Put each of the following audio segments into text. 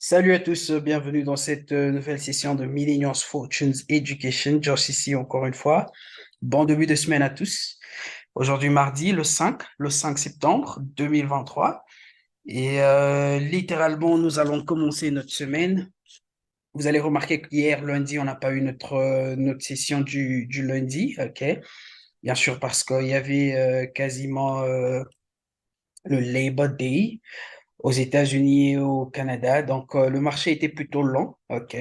Salut à tous, bienvenue dans cette nouvelle session de Millennials Fortunes Education. Josh ici encore une fois. Bon début de semaine à tous. Aujourd'hui mardi, le cinq septembre 2023. Et littéralement, nous allons commencer notre semaine. Vous allez remarquer qu'hier, lundi, on n'a pas eu notre session du lundi, ok? Bien sûr, parce qu'il y avait quasiment le Labor Day aux États-Unis et au Canada. Donc, le marché était plutôt lent, ok?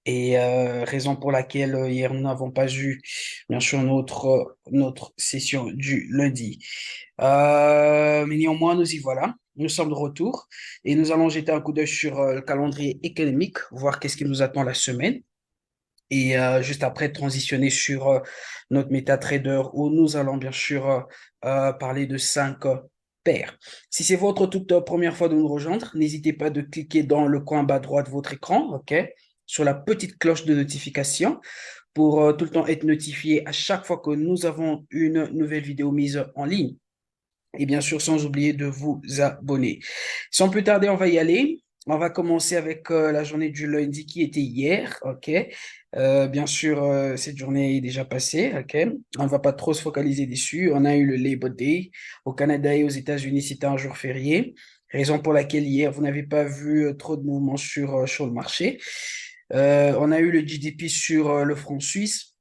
Et raison pour laquelle hier nous n'avons pas eu, bien sûr, notre session du lundi. Mais néanmoins, nous y voilà. Nous sommes de retour et nous allons jeter un coup d'œil sur le calendrier économique, voir qu'est-ce qui nous attend la semaine. Et juste après, transitionner sur notre MetaTrader où nous allons bien sûr parler de cinq paires. Si c'est votre toute première fois de nous rejoindre, n'hésitez pas de cliquer dans le coin bas droit de votre écran, ok, sur la petite cloche de notification pour tout le temps être notifié à chaque fois que nous avons une nouvelle vidéo mise en ligne. Et bien sûr, sans oublier de vous abonner. Sans plus tarder, on va y aller. On va commencer avec la journée du lundi qui était hier, ok? Bien sûr, cette journée est déjà passée, ok? On ne va pas trop se focaliser dessus. On a eu le Labor Day. Au Canada et aux États-Unis, c'était un jour férié. Raison pour laquelle hier, vous n'avez pas vu trop de mouvements sur le marché. On a eu le GDP sur le franc suisse.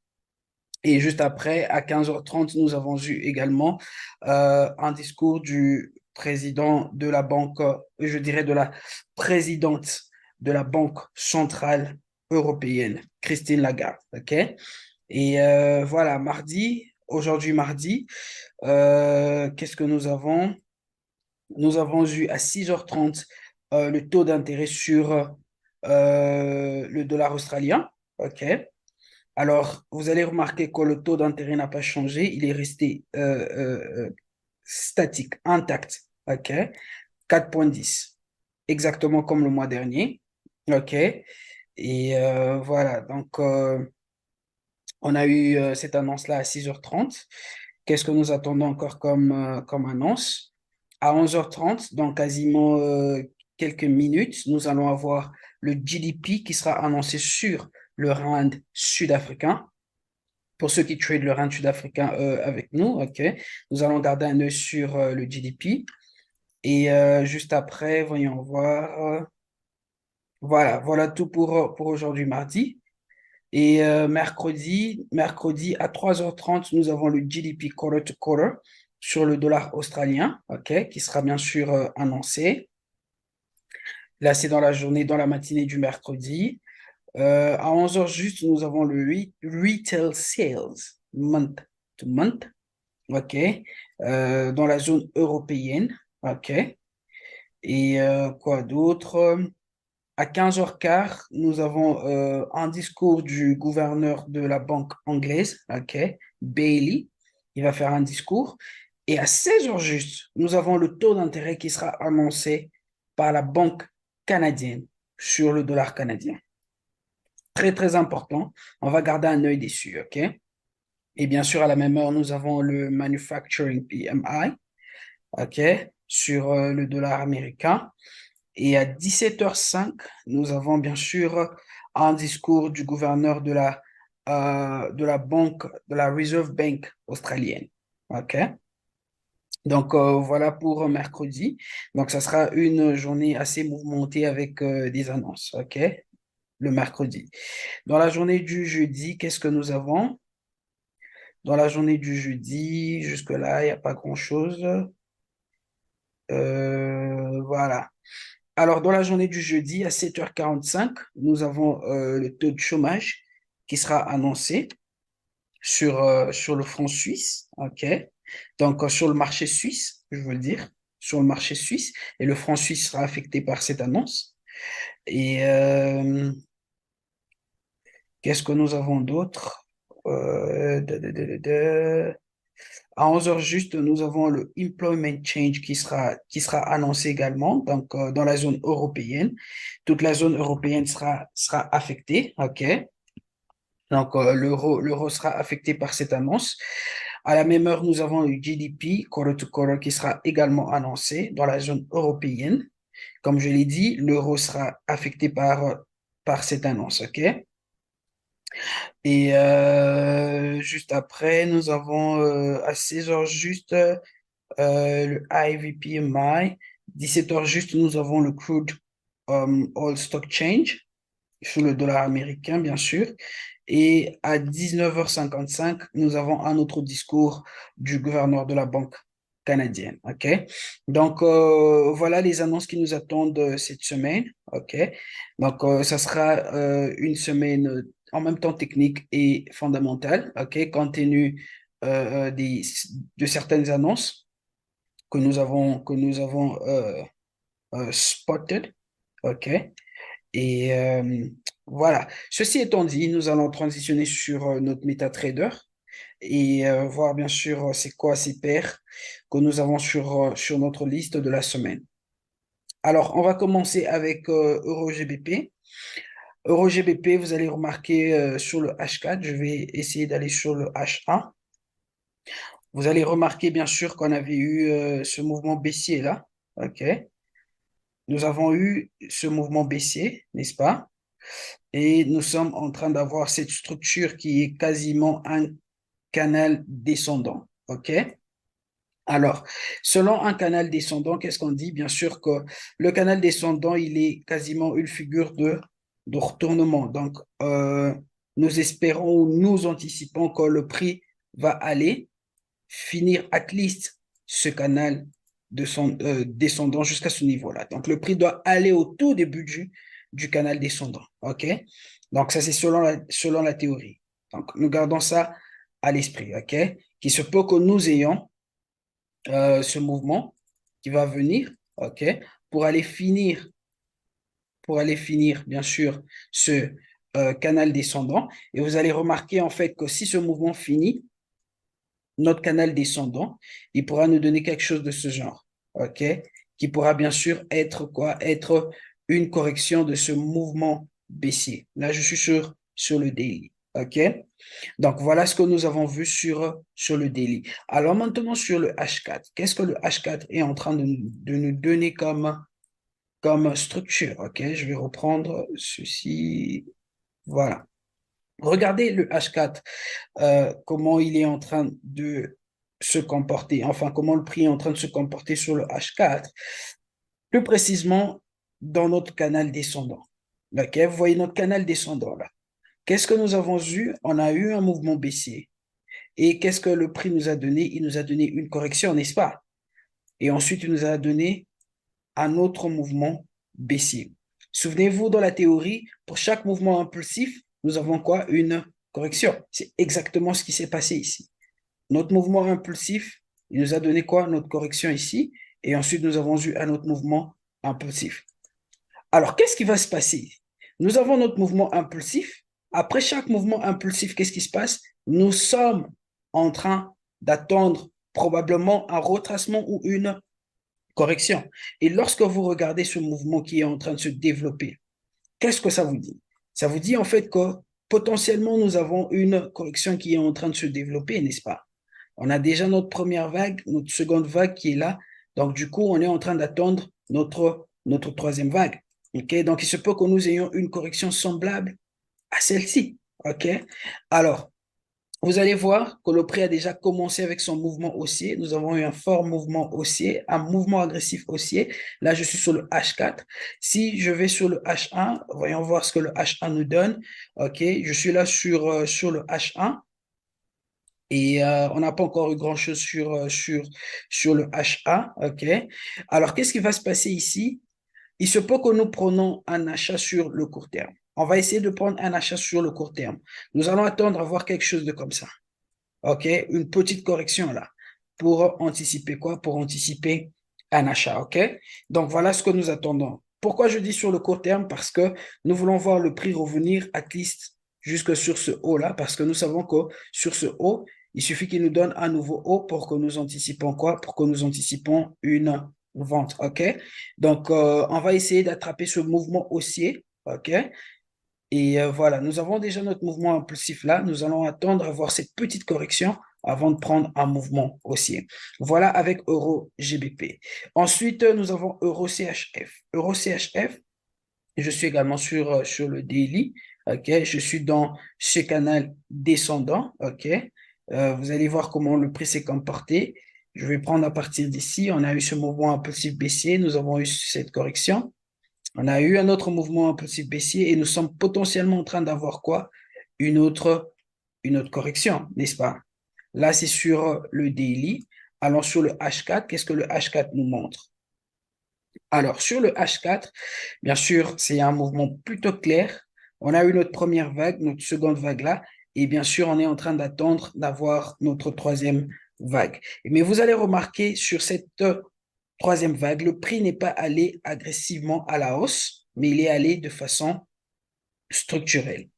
Et juste après, à 15h30, nous avons eu également un discours du président de la banque, je dirais de la présidente de la Banque centrale européenne, Christine Lagarde. OK? Et voilà, aujourd'hui mardi, qu'est-ce que nous avons? Nous avons eu à 6h30 le taux d'intérêt sur le dollar australien. OK? Alors, vous allez remarquer que le taux d'intérêt n'a pas changé, il est resté statique, intact, ok? 4,10, exactement comme le mois dernier, ok? Et voilà, donc on a eu cette annonce-là à 6h30. Qu'est-ce que nous attendons encore comme annonce? À 11h30, dans quasiment quelques minutes, nous allons avoir le GDP qui sera annoncé sur le rand sud-africain. Pour ceux qui trade le rand sud-africain avec nous, ok, nous allons garder un œil sur le GDP. Et juste après, voyons voir. Voilà tout pour aujourd'hui, mardi. Et mercredi à 3h30, nous avons le GDP quarter to quarter sur le dollar australien, ok, qui sera bien sûr annoncé. Là, c'est dans la journée, dans la matinée du mercredi. À 11h juste, nous avons le retail sales month to month. OK, dans la zone européenne, OK. Et quoi d'autre? À 15h15, nous avons un discours du gouverneur de la banque anglaise, OK, Bailey. Il va faire un discours. Et à 16h juste, nous avons le taux d'intérêt qui sera annoncé par la banque canadienne sur le dollar canadien. Très, très important. On va garder un œil dessus, OK? Et bien sûr, à la même heure, nous avons le Manufacturing PMI, OK, sur le dollar américain. Et à 17h05, nous avons bien sûr un discours du gouverneur de la banque, de la Reserve Bank australienne. OK? Donc, voilà pour mercredi. Donc, ça sera une journée assez mouvementée avec des annonces. OK? Le mercredi. Dans la journée du jeudi, qu'est-ce que nous avons? Dans la journée du jeudi, jusque-là, il n'y a pas grand-chose. Voilà. Alors, dans la journée du jeudi, à 7h45, nous avons le taux de chômage qui sera annoncé sur le franc suisse. OK? Donc, sur le marché suisse, je veux le dire, sur le marché suisse. Et le franc suisse sera affecté par cette annonce. Et qu'est-ce que nous avons d'autre? Euh, da, da, da, da, da. À 11h juste, nous avons le Employment Change qui sera annoncé également, donc dans la zone européenne. Toute la zone européenne sera affectée, OK? Donc l'euro sera affecté par cette annonce. À la même heure, nous avons le GDP quarter to quarter qui sera également annoncé dans la zone européenne. Comme je l'ai dit, l'euro sera affecté par cette annonce, OK? Et juste après, nous avons à 16 heures juste le IVPMI. 17 heures juste, nous avons le crude oil stock change sur le dollar américain, bien sûr. Et à 19h55, nous avons un autre discours du gouverneur de la Banque canadienne. OK? Donc, voilà les annonces qui nous attendent cette semaine. OK? Donc, ça sera une semaine en même temps technique et fondamentale. OK? Compte tenu de certaines annonces que nous avons spotted. OK? Et voilà. Ceci étant dit, nous allons transitionner sur notre MetaTrader et voir bien sûr c'est quoi ces paires que nous avons sur notre liste de la semaine. Alors, on va commencer avec EuroGBP. EuroGBP, vous allez remarquer sur le H4, je vais essayer d'aller sur le H1. Vous allez remarquer bien sûr qu'on avait eu ce mouvement baissier là. OK. Nous avons eu ce mouvement baissier, n'est-ce pas? Et nous sommes en train d'avoir cette structure qui est quasiment un canal descendant. OK? Alors, selon un canal descendant, qu'est-ce qu'on dit? Bien sûr que le canal descendant, il est quasiment une figure de retournement. Donc, nous espérons ou nous anticipons que le prix va aller finir at least ce canal descendant jusqu'à ce niveau-là. Donc, le prix doit aller au tout début du canal descendant. OK? Donc, ça, c'est selon la théorie. Donc, nous gardons ça à l'esprit. OK? Qu'il se peut que nous ayons ce mouvement qui va venir. OK? Pour aller finir, bien sûr, ce canal descendant. Et vous allez remarquer, en fait, que si ce mouvement finit, notre canal descendant, il pourra nous donner quelque chose de ce genre, OK? Qui pourra bien sûr être quoi? Être une correction de ce mouvement baissier. Là, je suis sur le daily, OK? Donc, voilà ce que nous avons vu sur le daily. Alors maintenant, sur le H4, qu'est-ce que le H4 est en train de nous donner comme structure, OK? Je vais reprendre ceci. Voilà. Regardez le H4 comment il est en train de se comporter, enfin comment le prix est en train de se comporter sur le H4, plus précisément dans notre canal descendant. OK, vous voyez notre canal descendant là. Qu'est-ce que nous avons eu? On a eu un mouvement baissier. Et qu'est-ce que le prix nous a donné? Il nous a donné une correction, n'est-ce pas? Et ensuite, il nous a donné un autre mouvement baissier. Souvenez-vous, dans la théorie, pour chaque mouvement impulsif, nous avons quoi? Une correction. C'est exactement ce qui s'est passé ici. Notre mouvement impulsif, il nous a donné quoi? Notre correction ici. Et ensuite, nous avons eu un autre mouvement impulsif. Alors, qu'est-ce qui va se passer? Nous avons notre mouvement impulsif. Après chaque mouvement impulsif, qu'est-ce qui se passe? Nous sommes en train d'attendre probablement un retracement ou une correction. Et lorsque vous regardez ce mouvement qui est en train de se développer, qu'est-ce que ça vous dit? Ça vous dit en fait que potentiellement, nous avons une correction qui est en train de se développer, n'est-ce pas? On a déjà notre première vague, notre seconde vague qui est là. Donc, du coup, on est en train d'attendre notre troisième vague. OK? Donc, il se peut que nous ayons une correction semblable à celle-ci. OK? Alors, vous allez voir que le prix a déjà commencé avec son mouvement haussier. Nous avons eu un fort mouvement haussier, un mouvement agressif haussier. Là, je suis sur le H4. Si je vais sur le H1, voyons voir ce que le H1 nous donne. OK, je suis là sur le H1. Et on n'a pas encore eu grand-chose sur le H1. OK. Alors, qu'est-ce qui va se passer ici? Il se peut que nous prenions un achat sur le court terme. On va essayer de prendre un achat sur le court terme. Nous allons attendre à voir quelque chose de comme ça. OK? Une petite correction là. Pour anticiper quoi? Pour anticiper un achat. OK? Donc, voilà ce que nous attendons. Pourquoi je dis sur le court terme? Parce que nous voulons voir le prix revenir at least jusque sur ce haut-là. Parce que nous savons que sur ce haut, il suffit qu'il nous donne un nouveau haut pour que nous anticipons quoi? Pour que nous anticipons une vente. OK? Donc, on va essayer d'attraper ce mouvement haussier. OK? Et voilà, nous avons déjà notre mouvement impulsif là. Nous allons attendre à voir cette petite correction avant de prendre un mouvement haussier. Voilà avec Euro GBP. Ensuite, nous avons Euro CHF. Euro CHF, je suis également sur le daily. OK, je suis dans ce canal descendant. OK, vous allez voir comment le prix s'est comporté. Je vais prendre à partir d'ici. On a eu ce mouvement impulsif baissier. Nous avons eu cette correction. On a eu un autre mouvement impulsif baissier et nous sommes potentiellement en train d'avoir quoi? Une autre, une autre correction, n'est-ce pas? Là, c'est sur le daily. Allons sur le H4. Qu'est-ce que le H4 nous montre? Alors, sur le H4, bien sûr, c'est un mouvement plutôt clair. On a eu notre première vague, notre seconde vague là, et bien sûr, on est en train d'attendre d'avoir notre troisième vague. Mais vous allez remarquer sur cette troisième vague, le prix n'est pas allé agressivement à la hausse, mais il est allé de façon structurelle.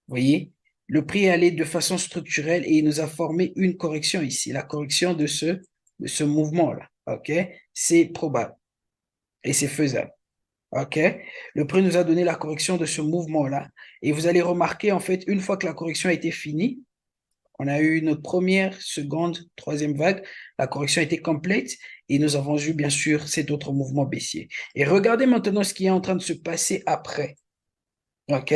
Vous voyez, le prix est allé de façon structurelle et il nous a formé une correction ici, la correction de ce mouvement-là. OK? C'est probable et c'est faisable. OK? Le prix nous a donné la correction de ce mouvement-là. Et vous allez remarquer, en fait, une fois que la correction a été finie, on a eu notre première, seconde, troisième vague. La correction a été complète et nous avons eu, bien sûr, cet autre mouvement baissier. Et regardez maintenant ce qui est en train de se passer après. OK?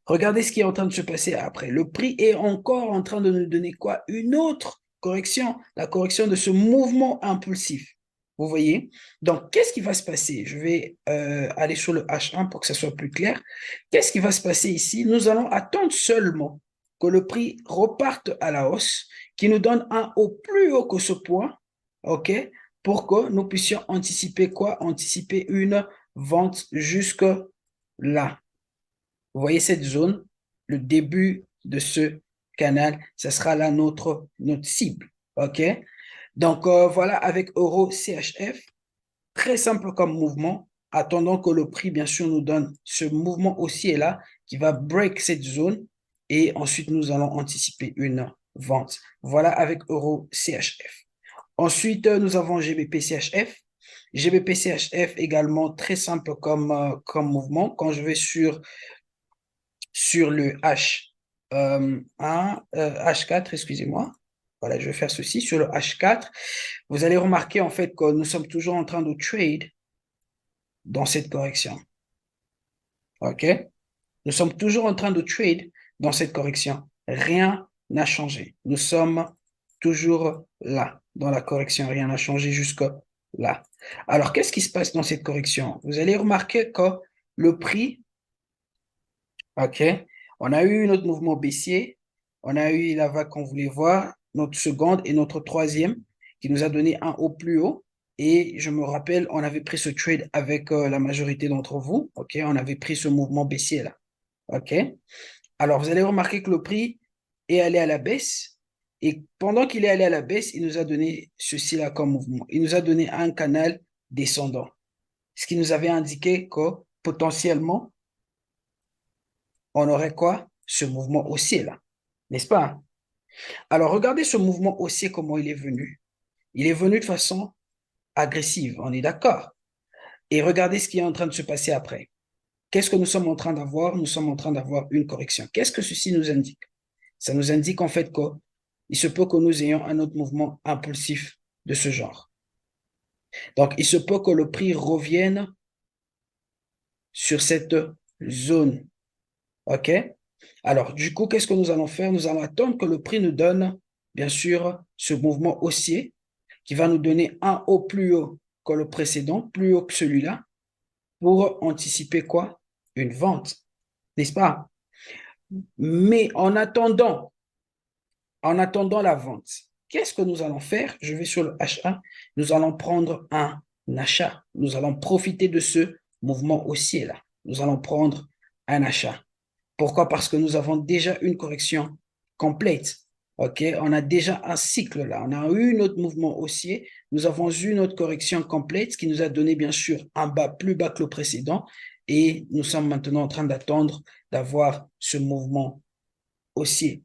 Regardez ce qui est en train de se passer après. Le prix est encore en train de nous donner quoi? Une autre correction, la correction de ce mouvement impulsif. Vous voyez? Donc, qu'est-ce qui va se passer? Je vais aller sur le H1 pour que ça soit plus clair. Qu'est-ce qui va se passer ici? Nous allons attendre seulement que le prix reparte à la hausse, qui nous donne un haut plus haut que ce point, OK? Pour que nous puissions anticiper quoi? Anticiper une vente jusque là. Vous voyez cette zone, le début de ce canal, ce sera là notre cible. OK? Donc, voilà, avec Euro CHF, très simple comme mouvement, attendant que le prix, bien sûr, nous donne ce mouvement haussier là qui va break cette zone et ensuite nous allons anticiper une vente. Voilà avec Euro CHF. Ensuite, nous avons GBP CHF. GBP CHF également très simple comme mouvement. Quand je vais sur le H4, excusez-moi. Voilà, je vais faire ceci. Sur le H4, vous allez remarquer en fait que nous sommes toujours en train de trade dans cette correction. OK? Nous sommes toujours en train de trade dans cette correction. Rien n'a changé. Nous sommes toujours là, dans la correction. Rien n'a changé jusque là. Alors, qu'est-ce qui se passe dans cette correction? Vous allez remarquer que le prix, OK, on a eu notre mouvement baissier, on a eu la vague qu'on voulait voir, notre seconde et notre troisième qui nous a donné un haut plus haut. Et je me rappelle, on avait pris ce trade avec la majorité d'entre vous. OK, on avait pris ce mouvement baissier là. OK. Alors, vous allez remarquer que le prix est allé à la baisse. Et pendant qu'il est allé à la baisse, il nous a donné ceci là comme mouvement. Il nous a donné un canal descendant. Ce qui nous avait indiqué que potentiellement, on aurait quoi? Ce mouvement haussier là. N'est-ce pas? Alors, regardez ce mouvement haussier, comment il est venu. Il est venu de façon agressive, on est d'accord. Et regardez ce qui est en train de se passer après. Qu'est-ce que nous sommes en train d'avoir? Nous sommes en train d'avoir une correction. Qu'est-ce que ceci nous indique? Ça nous indique en fait qu'il se peut que nous ayons un autre mouvement impulsif de ce genre. Donc, il se peut que le prix revienne sur cette zone. OK? Alors, du coup, qu'est-ce que nous allons faire? Nous allons attendre que le prix nous donne, bien sûr, ce mouvement haussier qui va nous donner un haut plus haut que le précédent, plus haut que celui-là, pour anticiper quoi? Une vente, n'est-ce pas? Mais en attendant la vente, qu'est-ce que nous allons faire? Je vais sur le H1, nous allons prendre un achat. Nous allons profiter de ce mouvement haussier-là. Nous allons prendre un achat. Pourquoi? Parce que nous avons déjà une correction complète. OK? On a déjà un cycle là. On a eu notre mouvement haussier. Nous avons eu notre correction complète qui nous a donné bien sûr un bas plus bas que le précédent. Et nous sommes maintenant en train d'attendre d'avoir ce mouvement haussier.